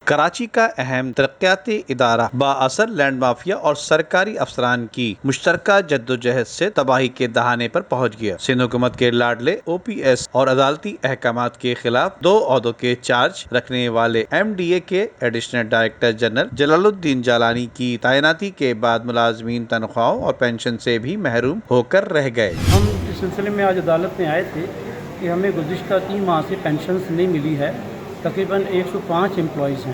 کراچی کا اہم ترقیاتی ادارہ بااثر لینڈ مافیا اور سرکاری افسران کی مشترکہ جدوجہد سے تباہی کے دہانے پر پہنچ گیا۔ سندھ حکومت کے لاڈلے او پی ایس اور عدالتی احکامات کے خلاف 2 عہدوں کے چارج رکھنے والے ایم ڈی اے کے ایڈیشنل ڈائریکٹر جنرل جلال الدین جیلانی کی تعیناتی کے بعد ملازمین تنخواہوں اور پینشن سے بھی محروم ہو کر رہ گئے۔ ہم اس سلسلے میں آج عدالت میں آئے تھے کہ ہمیں گزشتہ 3 ماہ سے پینشنز نہیں ملی ہے۔ تقریباً 105 امپلائیز ہیں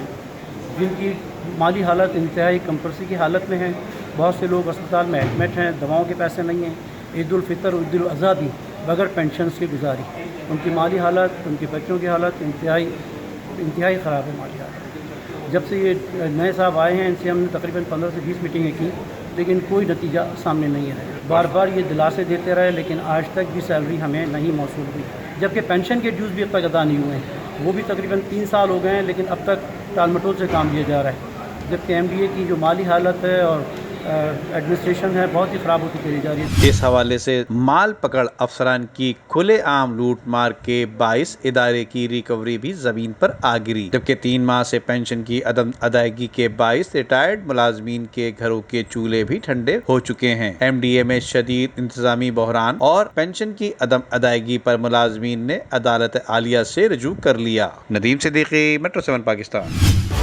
جن کی مالی حالت انتہائی کمپرسی کی حالت میں ہے۔ بہت سے لوگ اسپتال میں ایڈمٹ ہیں، دواؤں کے پیسے نہیں ہیں۔ عید الفطر اور عید الاضحیٰ بھی بغیر پینشنز کے گزاری۔ ان کی مالی حالت، ان کے بچوں کی حالت انتہائی خراب ہے مالی حالت۔ جب سے یہ نئے صاحب آئے ہیں ان سے ہم نے تقریباً 15 سے 20 میٹنگیں کی لیکن کوئی نتیجہ سامنے نہیں ہے۔ بار بار یہ دلاسے دیتے رہے لیکن آج تک بھی سیلری ہمیں نہیں موصول ہوئی، جبکہ پینشن کے ڈیوز بھی اب تک ادا نہیں ہوئے ہیں۔ وہ بھی تقریباً 3 سال ہو گئے ہیں لیکن اب تک ٹال مٹول سے کام لیا جا رہا ہے، جبکہ ایم ڈی اے کی جو مالی حالت ہے اور ایڈمنسٹریشن ہے بہت ہی خراب ہوتی چلی جا رہی ہے۔ اس حوالے سے مال پکڑ افسران کی کھلے عام لوٹ مار کے باعث ادارے کی ریکوری بھی زمین پر آ گری، جبکہ 3 ماہ سے پینشن کی عدم ادائیگی کے باعث ریٹائرڈ ملازمین کے گھروں کے چولہے بھی ٹھنڈے ہو چکے ہیں۔ ایم ڈی اے میں شدید انتظامی بحران اور پینشن کی عدم ادائیگی پر ملازمین نے عدالت عالیہ سے رجوع کر لیا۔ ندیم صدیقی، میٹرو 7 پاکستان۔